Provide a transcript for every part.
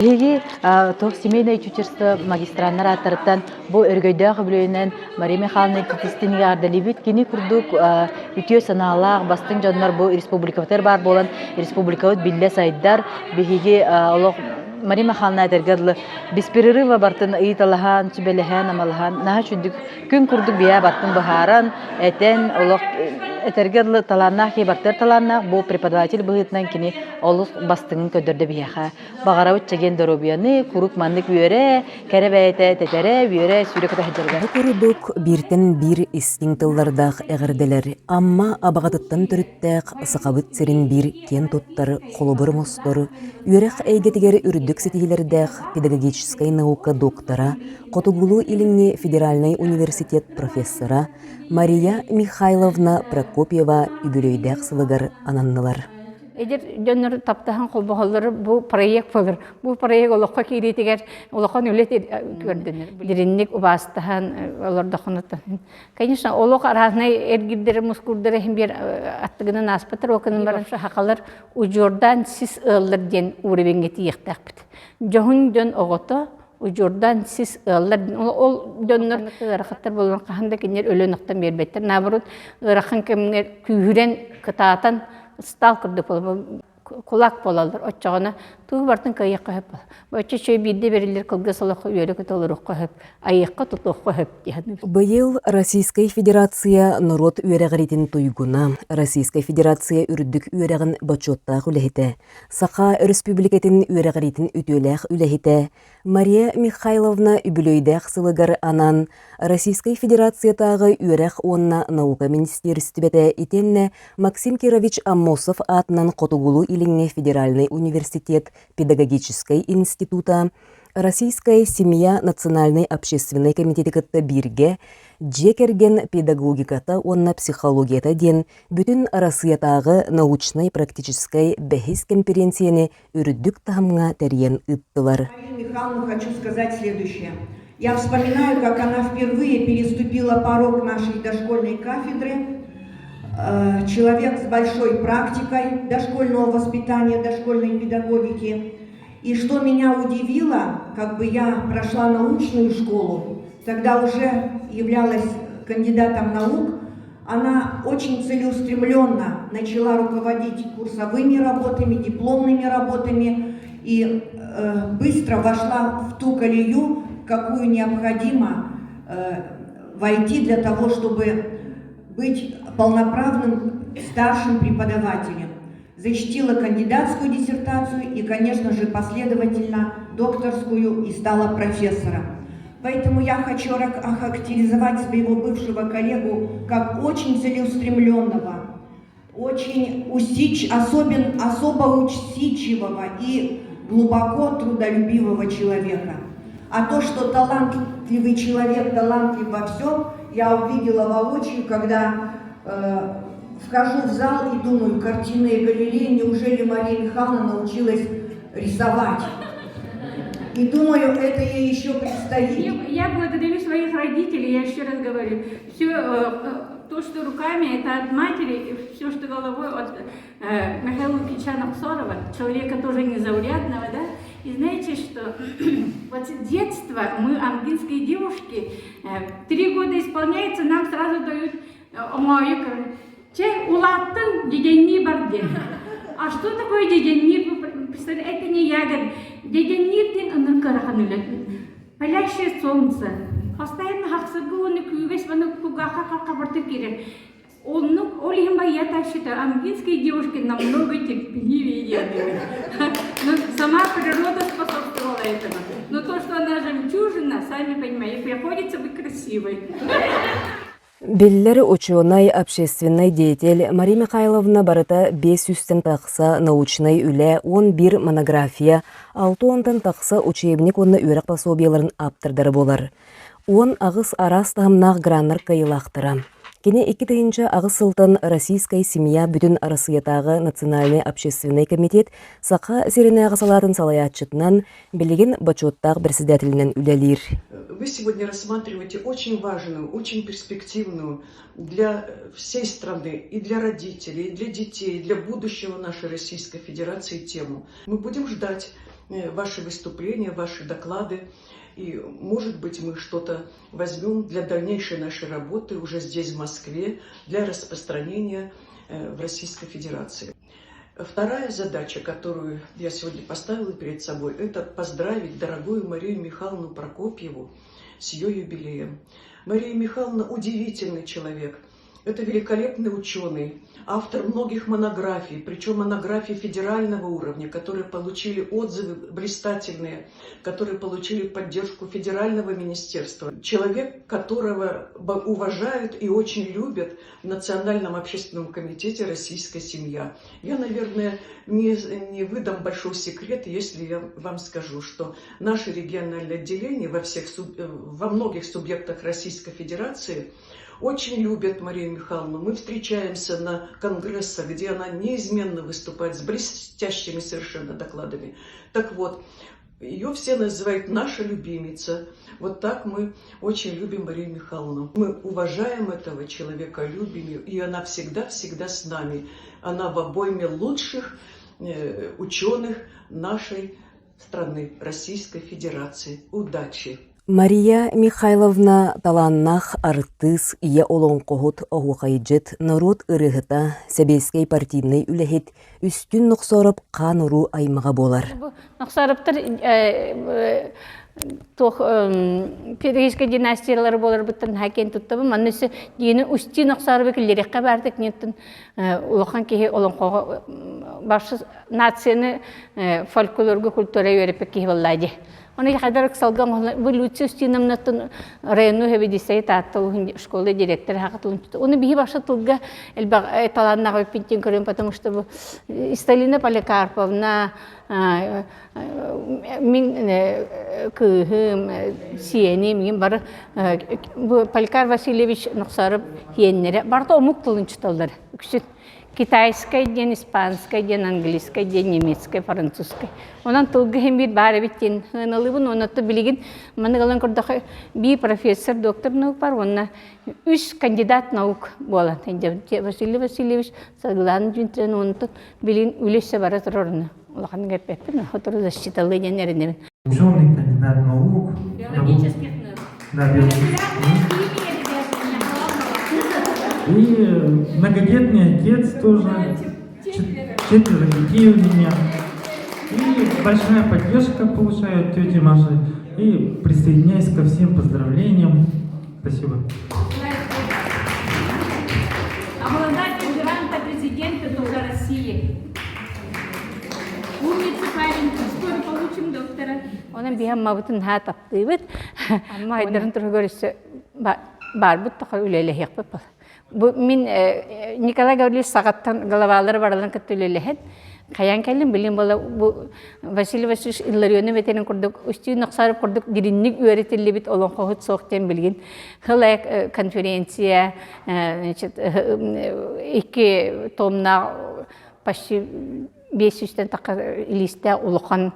Хиги то семейное чучерство магистраннар аттарыттан бу өргөйдөө хөбүлөөнөн Мария Михайловна Китистинге ардалибит кини курдук үтүө санаалаах бастың жоннор бу республикавтар бар болан республикавыт билле сайдар биһиги олох Мария Михайловна тергерлы беспрерыва бартын ыйталахан чибелехан амалахан наха чүдүк күн курдук бия бартын бахаран этен олох этергерлы таланнах бартыр таланнах бу преподаватель быһытнан кини олус бастыңын көдөрдө бияха багарабыт чеген доробияны курук мандык үйөрэ керебейте тетере үйөрэ сүрөкөтө хеджерге Курдук биртен бир инстинктыллардах эгерделер, амма абагатыттан төрүттәк сакабыт серин бир кен тоттары холобыр мостор, үйөрэх эйгетигер үрдүк сетигилердэх педагогическая наука доктора, Котугулу илинни федеральный университет профессора Мария Михайловна Прокопьева үбүлөйдэх сылыгар ананнылар. Эдер жөннөр таптахан колбохоллары бу проект болор. Бу проект олоққа киретигер, олоқан үлет көрдөнөр. Билиринник убастахан олордохонотан. Конечно, олоқ арасына эргиддери мускурдары химбер аттыгынан аспатыр окынын барымшы хақалар ужордан сис ыллар ден уребенгети ектақпыт. Жохун жон оғото ужордан сис ыллар ол жоннор ырахаттар болған қаханда кенер өлөнөктөн бербеттер. Наоборот, ырахан кемнер күйрен кытаатан сталкерді кулак болалар, отчағына туы бартын кайық қойып бол. Бөтче чөй бидде берілер кылғы салаққа үйелі көталыр қойып, айыққа тұтық қойып. Быйыл Российская Федерация народ үйерәғаретін туйгуна, Российская Федерация үрдік үйерәғін бачоттақ үләхеті, Сақа Республикатын үйерәғаретін үтөләқ үләхеті, Мария Михайловна үбілөйдәқ сылығар анан, Российская Федерациятағы үйерәқ онна наука министерстібеті итенне Максим Кирович Аммосов атынан Котугулу илинне Федеральный университет педагогической института, Российская семья национальной общественной комитеті кытты бирге, жекерген педагогиката онна психологията ден бүтін Россиятағы научной практической бәхис конференцияны үрдік тахымға тәрен ыттылар. Марию Михайловну хочу сказать следующее. Я вспоминаю, как она впервые переступила порог нашей дошкольной кафедры. Человек с большой практикой дошкольного воспитания, дошкольной педагогики. И что меня удивило, как бы я прошла научную школу, тогда уже являлась кандидатом наук, она очень целеустремленно начала руководить курсовыми работами, дипломными работами и быстро вошла в ту колею, какую необходимо войти для того, чтобы быть полноправным старшим преподавателем. Защитила кандидатскую диссертацию и, конечно же, последовательно докторскую и стала профессором. Поэтому я хочу охарактеризовать своего бывшего коллегу как очень целеустремленного, очень особо усидчивого и глубоко трудолюбивого человека. А то, что талантливый человек талантлив во всем, я увидела воочию, когда вхожу в зал и думаю, картины галереи, неужели Мария Михайловна научилась рисовать? И думаю, это ей еще предстоит. Я благодарю своих родителей, я еще раз говорю. Все то, что руками, это от матери, все, что головой от Михаила Ильича Наксорова, человека тоже незаурядного, да? И знаете, что вот с детства мы, ангинские девушки, 3 года исполняется, нам сразу дают омою, чай улаттын деденни бар ден. А что такое деденни? Представляете, это не ягод. Деденни ынын карахан үлетін. Палящее солнце. Постоянно хақсырғы оны күйгес, оны кугаха қабырты керек. Ол им я так считаю, ангинские девушки намного терпеливее. Но сама природа способствовала этому. Но то, что она жемчужина, сами понимаете, приходится быть красивой. Беллер ученый, общественный деятель Мария Михайловна барыта 500 тақса научный үле 11 монография, 6 тақса учебник онны үйрек пособияларын аптырдары болар. 10 ағыс арас тағымнақ граннар кайылақтыра. Кене 2 тыгынча ағыс сылтын Российская семья бүтін Россиятағы национальный общественный комитет сақа серіне ағысалатын салаятчытынан білеген бачоттақ председателінен үлелер. Вы сегодня рассматриваете очень важную, очень перспективную для всей страны, и для родителей, и для детей, и для будущего нашей Российской Федерации тему. Мы будем ждать ваши выступления, ваши доклады. И, может быть, мы что-то возьмем для дальнейшей нашей работы уже здесь, в Москве, для распространения в Российской Федерации. Вторая задача, которую я сегодня поставила перед собой, это поздравить дорогую Марию Михайловну Прокопьеву с ее юбилеем. Мария Михайловна удивительный человек. Это великолепный ученый, автор многих монографий, причем монографий федерального уровня, которые получили отзывы блистательные, которые получили поддержку федерального министерства. Человек, которого уважают и очень любят в Национальном общественном комитете «Российская семья». Я, наверное, не выдам большой секрет, если я вам скажу, что наше региональное отделение во многих субъектах Российской Федерации очень любят Марию Михайловну. Мы встречаемся на конгрессах, где она неизменно выступает с блестящими совершенно докладами. Так вот, ее все называют наша любимица. Вот так мы очень любим Марию Михайловну. Мы уважаем этого человека, любим ее, и она всегда-всегда с нами. Она в обойме лучших ученых нашей страны, Российской Федерации. Удачи! Мария Михайловна таланнах артыс ия олонқоғыт оғуқайджет народ ырығыта Сәбейскай партийный үләхет үстін нұқсарып қан ұру аймаға болар. Нұқсарыптыр педагогическая династиялары болар бұттын хәкен тұттабы. Маннысы дені үсті нұқсарыбы кілдерекке бәрдік неттін ұлақан кейі олонқоғы башы нацияны фольклорғы культура өрепек кейі боллайды. Оны қадар салган бұл үтсі үстінімнаттың району хебедесей таттыл школы директор хақытылын тұты. Оны бейі башы тұлға таланнаға өппентен көрем, потому что бұл Сталина Поликарповна, мен күйім, сиені, мен бары Поликар Васильевич Нұқсарып еннері. Барда омық тұлын тұталдар. Китайская ден, испанская ден, английская ден, немецкая, французская. Онан тылғы хембет бары биттен хыналыбын, онатты білеген, маны қалан көрдіқі би профессор, доктор наук бар, онна 3 кандидат наук болан. Василий Васильевич Саглан Джинтрен, онты білген үлесі бары тұр орны. Олақан кәрпеппін, отыру защиталы денерінен. Ученый, кандидат наук. Биологических наук. Да, биологических. И многодетный отец тоже, 4 детей у меня. И большая поддержка получаю от тети Маши. И присоединяюсь ко всем поздравлениям. Спасибо. Обладатель гранта президента тоже России. Умница парень, скоро получим доктора. Он бьем мабутын хат аптывыт. Amma haydarın тұры көрісі бар бұт тұқы үлелі хек бұт бұл. Мен Николай Гаврилович сағаттан головалары баралан күтті үлелі хет. Қаян кәлім білем бола Василий Васильевич Илларионы ветерін күрдік, үсті нұқсарып күрдік, диринник үйретілі бит олон қоғыт соқтен білген. Хылай конференция, 2 томна почти 500-тен тақы листе ұлықан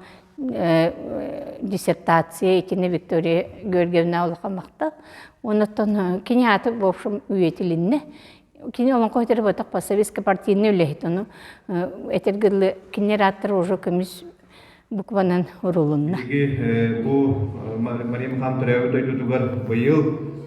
диссертация, екені Виктория Георгиевна ұлықан мақта. Онықтан кені аты бовшым үйетілінне. Кені олон қойтары бұтақ па Советский партийны үләйт. Оны әтергірлі кені раттыр ұжы көміз бұқванан ұрылынна. Бұл Мария Михайловна түрәуді өйтігер бұйыл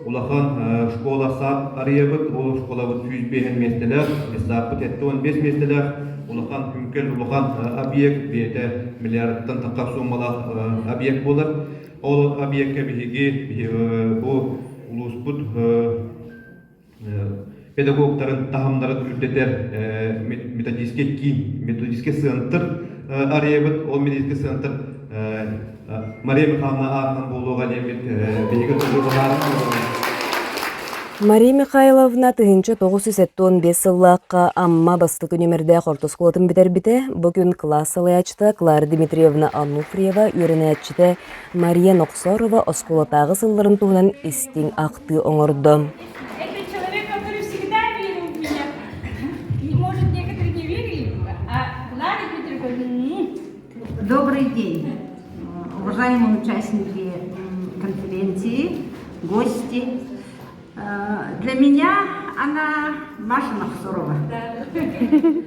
ұлақан школа сап арыебіт, ол школа бұт 105 местелер, сапыт әтті 15 местелер, ұлақан хүмкел ұлақан объект, бейті миллиардтан тақақ суммалақ объект болыр. Ол объектке бігі бұл ұлыспыт педагогтарын тағымдарын үрдетер методистке сыntır арыебіт, ол методистке сыntır Мария Михайловна артынан болуға лемет бейгі тұрғыларын. Мария Михайловна тыгынчы 915 сыллаққа амма бастық өнемерде қортосколатын бітербіті, бүгін класс алаячты Клара Дмитриевна Ануфриева үйренәтчіті Мария Нұқсарова осколатағы сылларын туғынан істің ақты оңырды. Это человек, который всегда верил в меня. Может, некоторые не верили, а Клара Дмитриевна... Добрый день, уважаемые участники конференции, гости. Для меня она Маша Нахсурова.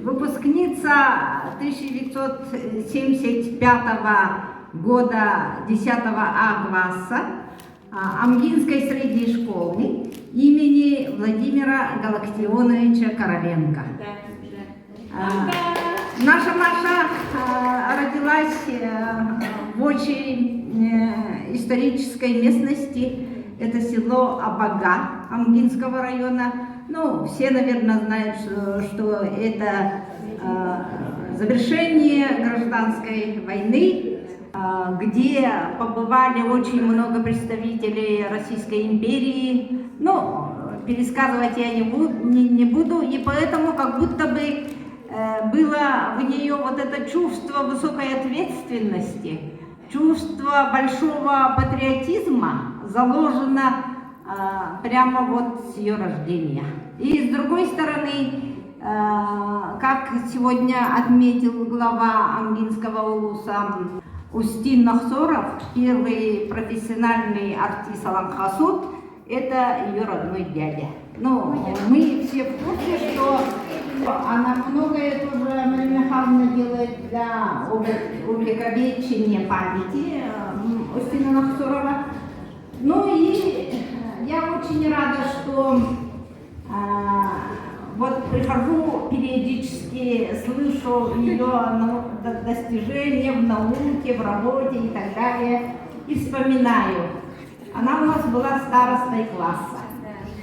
Выпускница 1975 года 10 А класса Амгинской средней школы имени Владимира Галактионовича Короленко. Наша Маша родилась в очень исторической местности. Это село Абага Амгинского района. Ну, все, наверное, знают, что это завершение гражданской войны, где побывали очень много представителей Российской империи. Ну, пересказывать я не буду, и поэтому как будто бы было в нее вот это чувство высокой ответственности, чувство большого патриотизма заложено прямо вот с ее рождения. И с другой стороны, как сегодня отметил глава Амгинского улуса Устин Нахсоров, первый профессиональный артист Алам-Хасуд, это ее родной дядя. Ну, мы все в курсе, что она многое тоже, Мария Михайловна, делает для увековечения памяти Устина Нахсорова. Ну и я очень рада, что вот прихожу периодически, слышу ее достижения в науке, в работе и так далее, и вспоминаю. Она у нас была старостой класса.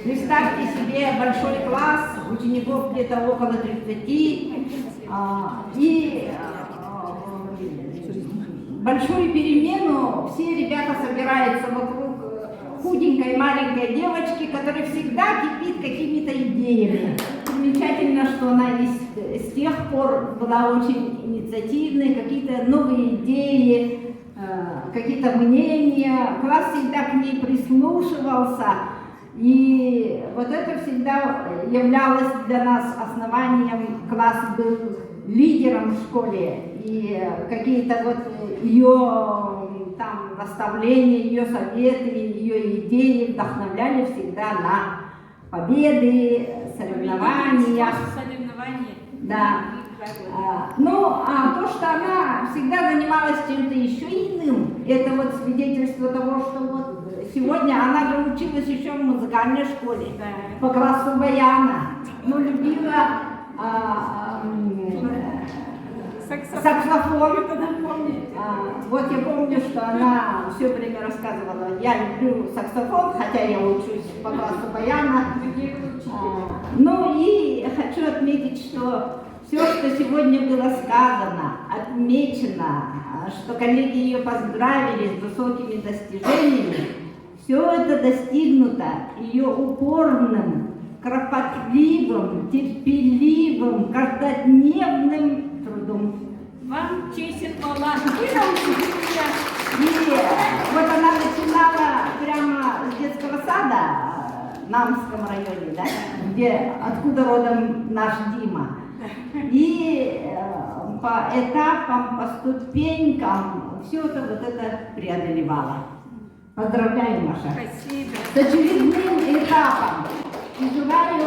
Представьте себе большой класс, учеников где-то около 30, и большую перемену все ребята собираются вокруг худенькой маленькой девочки, которая всегда кипит какими-то идеями. Замечательно, что она с тех пор была очень инициативной, какие-то новые идеи, какие-то мнения. Класс всегда к ней прислушивался. И вот это всегда являлось для нас основанием. Класс был лидером в школе, и какие-то вот ее там наставления, ее советы, ее идеи вдохновляли всегда на победы, соревнования. Да. Ну, а то, что она всегда занималась чем-то еще иным, это вот свидетельство того, что вот сегодня она же училась еще в музыкальной школе по классу баяна, но любила саксофон. Вот я помню, что она все время рассказывала: я люблю саксофон, хотя я учусь по классу баяна. Ну и хочу отметить, что все, что сегодня было сказано, отмечено, что коллеги ее поздравили с высокими достижениями, все это достигнуто ее упорным, кропотливым, терпеливым, каждодневным трудом. Вам честь и хвала. Вы научили меня. И вот она начинала прямо с детского сада в Намском районе, да, откуда родом наш Дима. И по этапам, по ступенькам все это вот это преодолевала. Поздравляю, Маша. Спасибо. С очередным этапом. И желаю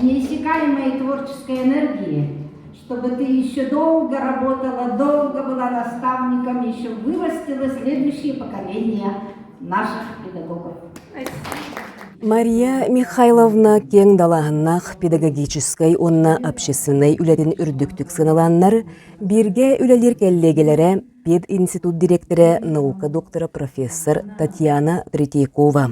неиссякаемой творческой энергии, чтобы ты еще долго работала, долго была наставником, еще вырастила следующее поколение наших педагогов. Мария Михайловна кең далаһыннах педагогической онна общественной үлетін үрдүктүк сыналаннар бирге үлелер келлегелere пединститут директоры, наука доктора профессор Татьяна Третьякова.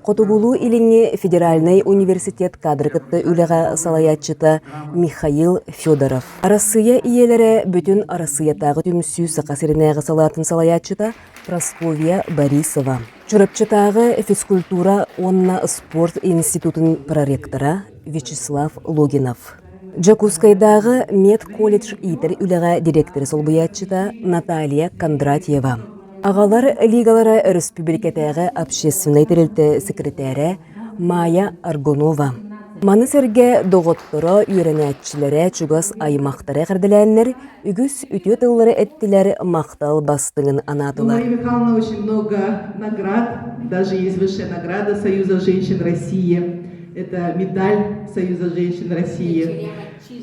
Котугулу илиңи Федеральный университет кадрыкытты үлеға салаятчыта Михаил Федоров. Арасыя иелері бүтін арасыятағы түмсі сақасырынағы салатын салаятчыта Прасковья Борисова. Чурапчытағы физкультура онна спорт институтын проректора Вячеслав Логинов. Джакускайдағы медколледж итер үлеға директоры солбыятчыта Наталья Кондратьева. Ағалар лигалары республикатағы общественный тірілті секретары Майя Аргонова. Маны сәрге доғыттыры үйренәтчілері чугас аймақтары қырдыләнлер үгіс үтет ыллары әттілер мақтал бастыңын анатылар. Мария Михайловна очень много наград, даже есть высшая награда Союза женщин России. Это медаль Союза женщин России.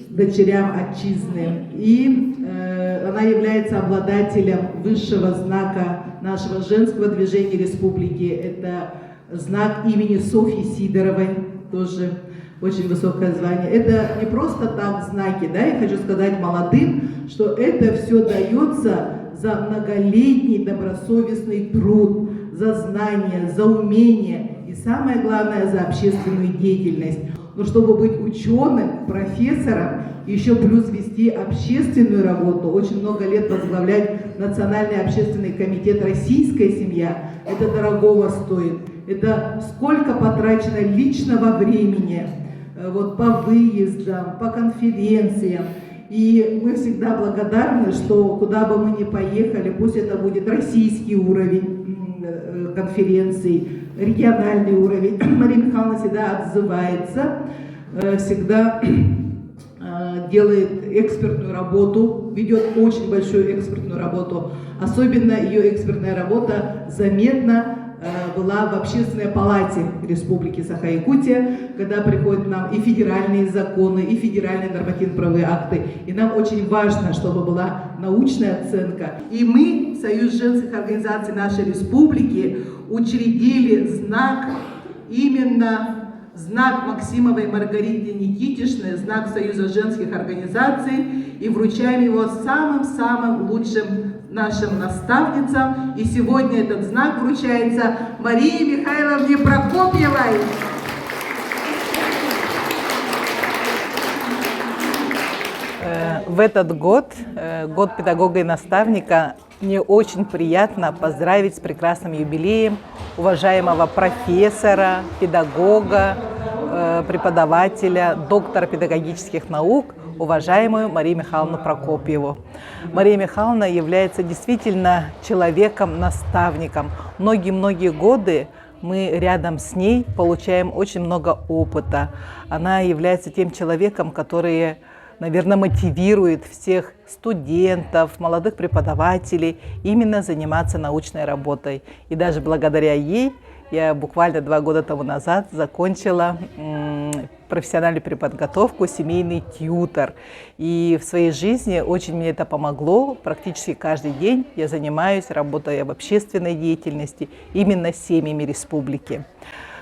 Дочерям отчизны. И она является обладателем высшего знака нашего женского движения республики. Это знак имени Софьи Сидоровой, тоже очень высокое звание. Это не просто так знаки, да, я хочу сказать молодым, что это все дается за многолетний добросовестный труд, за знания, за умение и самое главное, за общественную деятельность. Но чтобы быть ученым, профессором, еще плюс вести общественную работу, очень много лет возглавлять Национальный общественный комитет «Российская семья», это дорогого стоит. Это сколько потрачено личного времени вот, по выездам, по конференциям. И мы всегда благодарны, что куда бы мы ни поехали, пусть это будет российский уровень конференций, региональный уровень, Мария Михайловна всегда отзывается, всегда делает экспертную работу, ведет очень большую экспертную работу. Особенно ее экспертная работа заметна была в Общественной палате Республики Саха-Якутия, когда приходят нам и федеральные законы, и федеральные нормативно-правовые акты. И нам очень важно, чтобы была научная оценка. И мы, Союз женских организаций нашей республики, учредили знак, именно знак Максимовой Маргариты Никитишны, знак Союза женских организаций, и вручаем его самым-самым лучшим нашим наставницам. И сегодня этот знак вручается Марии Михайловне Прокопьевой. В этот год, год педагога и наставника, мне очень приятно поздравить с прекрасным юбилеем уважаемого профессора, педагога, преподавателя, доктора педагогических наук, уважаемую Марию Михайловну Прокопьеву. Мария Михайловна является действительно человеком-наставником. Многие-многие годы мы рядом с ней получаем очень много опыта. Она является тем человеком, который, наверное, мотивирует всех студентов, молодых преподавателей именно заниматься научной работой. И даже благодаря ей я буквально 2 года тому назад закончила профессиональную переподготовку «Семейный тьютор». И в своей жизни очень мне это помогло. Практически каждый день я занимаюсь, работая в общественной деятельности именно с семьями республики.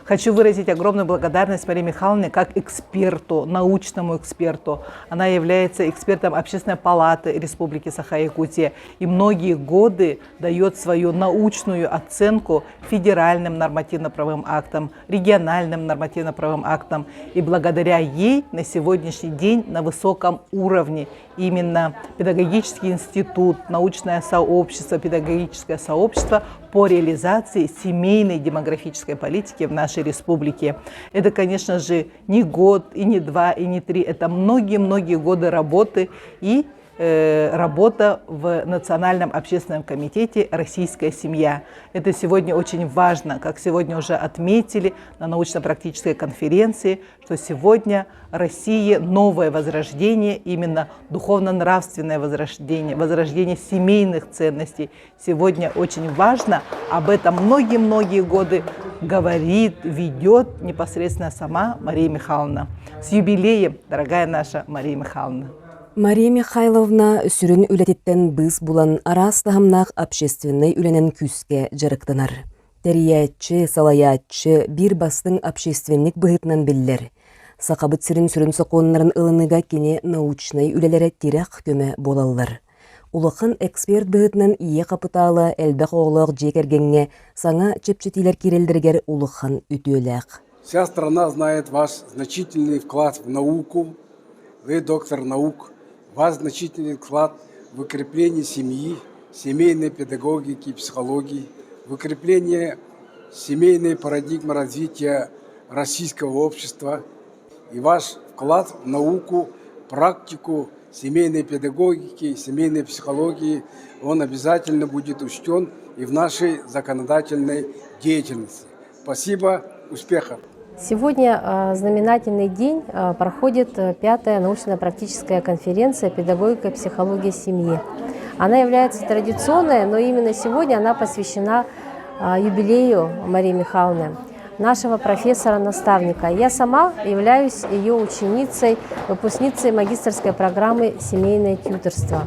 Хочу выразить огромную благодарность Марии Михайловне как эксперту, научному эксперту. Она является экспертом Общественной палаты Республики Саха-Якутия и многие годы дает свою научную оценку федеральным нормативно-правовым актам, региональным нормативно-правовым актам. И благодаря ей на сегодняшний день на высоком уровне именно педагогический институт, научное сообщество, педагогическое сообщество по реализации семейной демографической политики в нашей республике. Это, конечно же, не год, и не 2, и не 3, это многие-многие годы работы и работа в Национальном общественном комитете «Российская семья». Это сегодня очень важно, как сегодня уже отметили на научно-практической конференции, что сегодня Россия новое возрождение, именно духовно-нравственное возрождение, возрождение семейных ценностей. Сегодня очень важно, об этом многие-многие годы говорит, ведет непосредственно сама Мария Михайловна. С юбилеем, дорогая наша Мария Михайловна! Мария Михайловна сүрін үлететтен біз булан арастағымнақ общественный үленен күске жарықтанар. Тәриятчы, салаятчы, бір бастың общественник бұғытнан білдер. Сақабыт сүрін соқонларын ылыныға кене научный үлелері тирек көмі болалар. Улықын эксперт бұғытнан ие қапыталы әлбәқ оғылық жекергенге саңа чепчетилер керелдіргер улықын үтөләқ. Вся страна знает ваш значительный вклад в науку. Вы доктор наук. Ваш значительный вклад в укрепление семьи, семейной педагогики и психологии, в укрепление семейной парадигмы развития российского общества. И ваш вклад в науку, практику семейной педагогики, семейной психологии, он обязательно будет учтен и в нашей законодательной деятельности. Спасибо, успехов! Сегодня знаменательный день, проходит 5-я научно-практическая конференция «Педагогика и психология семьи». Она является традиционной, но именно сегодня она посвящена юбилею Марии Михайловны. нашего профессора-наставника. Я сама являюсь ее ученицей, выпускницей магистерской программы «Семейное тьюторство»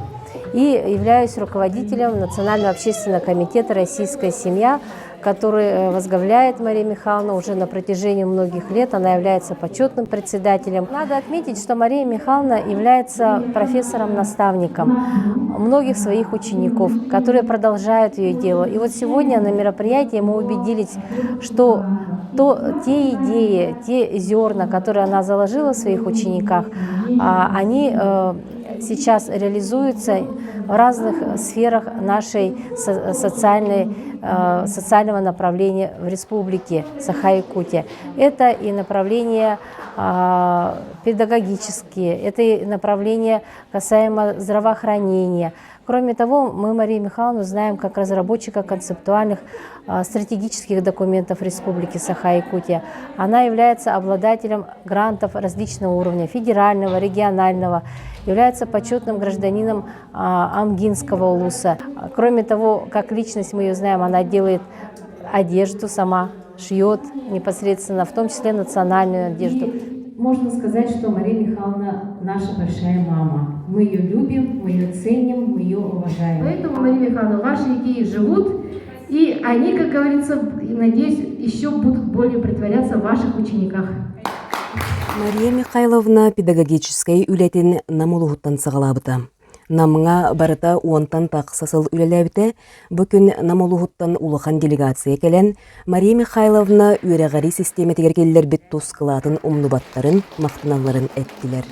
и являюсь руководителем Национального общественного комитета «Российская семья», который возглавляет Мария Михайловна уже на протяжении многих лет. Она является почетным председателем. Надо отметить, что Мария Михайловна является профессором-наставником многих своих учеников, которые продолжают ее дело. И вот сегодня на мероприятии мы убедились, что те идеи, те зерна, которые она заложила в своих учениках, они сейчас реализуются в разных сферах нашей социального направления в республике Саха-Якутия. Это и направления педагогические, это и направления касаемо здравоохранения. Кроме того, мы Марию Михайловну знаем как разработчика концептуальных стратегических документов Республики Саха-Якутия. Она является обладателем грантов различного уровня, федерального, регионального, является почетным гражданином Амгинского улуса. Кроме того, как личность мы ее знаем, она делает одежду сама, шьет непосредственно, в том числе национальную одежду. Можно сказать, что Мария Михайловна наша большая мама. Мы ее любим, мы ее ценим, мы ее уважаем. Поэтому, Мария Михайловна, ваши идеи живут, и они, как говорится, надеюсь, еще будут более притворяться в ваших учениках. Мария Михайловна педагогической үлетін намолуғыттан сағалабыта. Намыңа барыта уонтан тақсасыл үлеләбіте, бүкін намолуғыттан улыған делегация келен Мария Михайловна үйрәғари системе тегергелер бет тосқылатын умнубаттарын, мақтыналарын әттілер.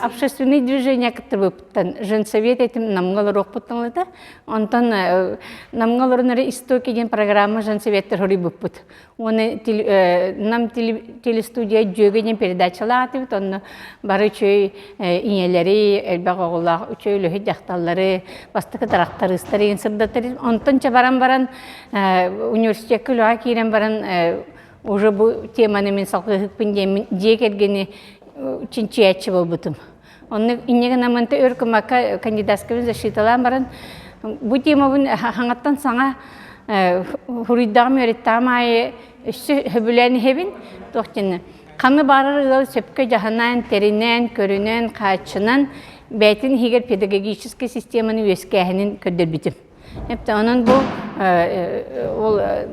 Общественные движения, которые женсовет этим намгал рохпутанлыда, онтан намгалорнары истоки ден программа женсоветтер хорибуппут. Оны нам телестудия жөген передачалар атып, онны бары чөй инелери, элбагоглар, чөй лөхи жакталлары, бастыкы тарактарыстары сырдатыр. Онтан чабаран-баран университетке луа кирен баран уже bu теманы мен салқықпын дегергені чинчиятчы болбутум. Оны иннеген аманта өркімака кандидатскабын защиталан баран. Бұл темабын хаңаттан саңа хуриddағым өреттағым айы үсі хөбіләні хебін тоқтені. Қаны барыр ұғыл сөпкі жағынан, терінен, көрінен, қачынан бәйтін хегер педагогический системаны өскәхінен көддір бітім. Hepte onun bu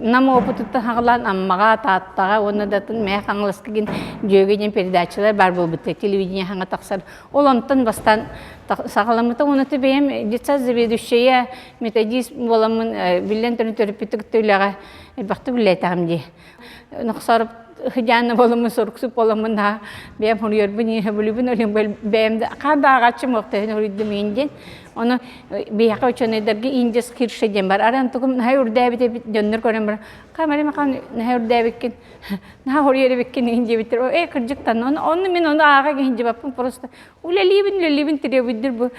nam opututta hağlan ammaga taattaga onu da tın meh anlaskigin jögeden передачалар бар бул бит телевидение ханга таксар олонтан бастан сагаламыта onu te beyem детсаз заведующая методист боламын билен терапевтик төлөга бакты билетам ди нохсарып хыжаны боламын соруксуп боламын да бем хурьер бини хабулубун олим бемде када гачы мокте хуридим инден onu bir hafta dergi inces kirşeden var. Aran tokum nahay urdabit dönür koran var. Kamera makan nahay urdabitkin nahay horiyere bitkin ince bitir. O kırcıktan onu min onu ağa ince bapın prosta. Ulelibin tirebidir bu.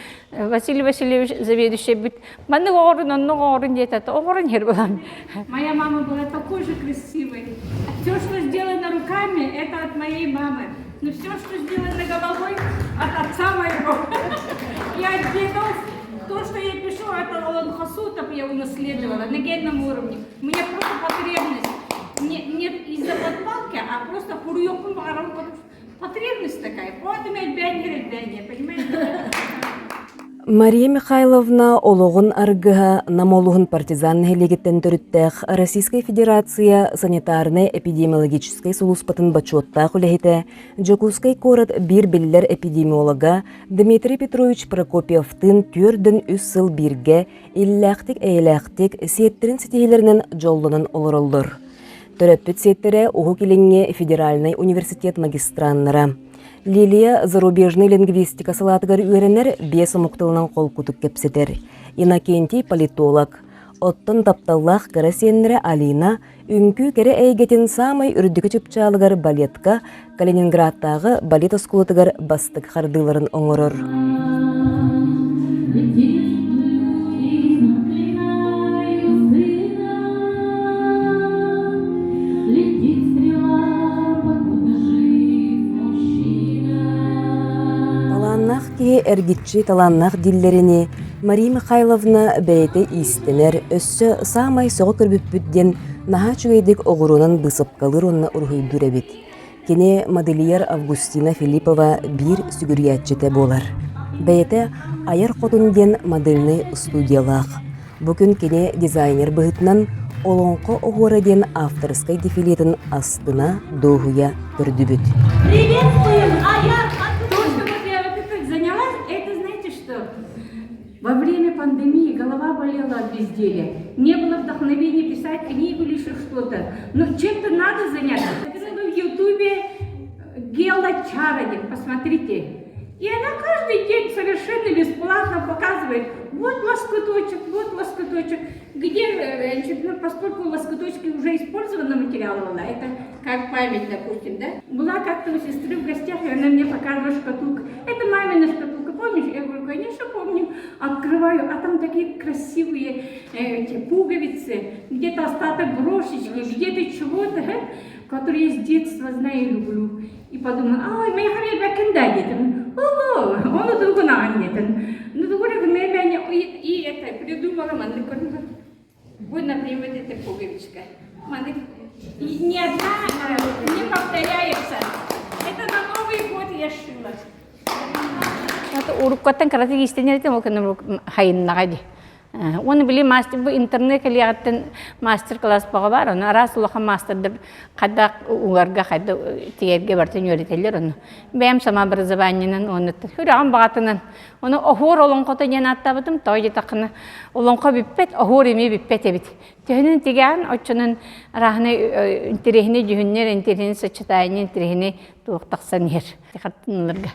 Vasilievich заведующий. Bana горun diye tata. O горun her bulan. Моя мама была такой же красивой. Все, что сделано руками, это от моей мамы. Но все, что сделано головой, от отца моего. Я от дедов, то, что я пишу, это Олан Хасутов я унаследовала на генном уровне. У меня просто потребность. Не из-за подпалки, а просто потребность такая. Вот у меня бянь, понимаете? Мария Михайловна олоғын аргыға намолуғын партизан хелегеттен түріттәқ Российская Федерация санитарно-эпидемиологической сулуспатын бачуаттақ үләхеті Жокускай корот бір білілер эпидемиолога Дмитрий Петрович Прокопьевтың түрдің үс сыл бірге илләқтік әйләқтік сеттерін сетейлерінің жоллының олырылдыр. Төрөппіт сеттері оғы келіңе Федеральный университет магистраннара. Лилия зарубежный лингвистика салатыгар үйренер бес мұқтылынан қол күтік кепсетер. Иннокентий политолог. Оттон тапталлах кырасеннере Алина үңкү кере эйгетин самай үрдүкө чыпчалыгар балетка Калининградтагы балет оскулатыгар бастык хардыларын оңорор. Таланнах ки эргитчи таланнах диллерини Мария Михайловна бәйте истенер өссө самай соғы көрбүппүдден наха чугайдык оғырунан бысыпкалыр онна урхуйдур эбит. Кене модельер Августина Филиппова бир сүгүргәтчете болар. Бәйте аяр котунден модельный студиялах. Бүгүн кене дизайнер быһытынан олонко оғыраден авторской дефилетін астына доғуя көрдүбүт. Приветствуем, Аяр! То, что вот я вот это занялась, это знаете что? Во время пандемии голова болела от безделия. Не было вдохновения писать книгу или еще что-то. Но чем-то надо заняться. В Ютубе Гела Чародин, посмотрите. И она каждый день совершенно бесплатно показывает, вот лоскуточек, где, значит, ну, поскольку лоскуточки уже использованного материала была, это как память, допустим, да? Была как-то у сестры в гостях, и она мне показывала шкатулку. Это мамина шкатулка, помнишь? Я говорю, конечно, помню. Открываю, а там такие красивые эти пуговицы, где-то остаток брошечки, где-то чего-то, которые я с детства знаю и люблю. И подумала, ой, моя хозяйка кендадит. Он это угнанет. Ну, говорю, и это придумала, вот, например, вот эта пуговичка. И ни одна не повторяется. Это на Новый год я шила. Уруккаттан караты истенерите мокенем хайыннагади. Оны биле мастер бу интернет келиаттан мастер-класс бага бар. Аны арас улаха мастердер када угарга када тиерге бартын өретелер оны. Бем самообразованиянан оны хүраган багатынан оны охор олонкото янаттабытым тойы такны олонко биппет охор эми биппет эбит. Төнүн тигән очунун рахны интерехне жүһүннер интерехне сочетание интерехне туктаксан ер. Хаттынларга.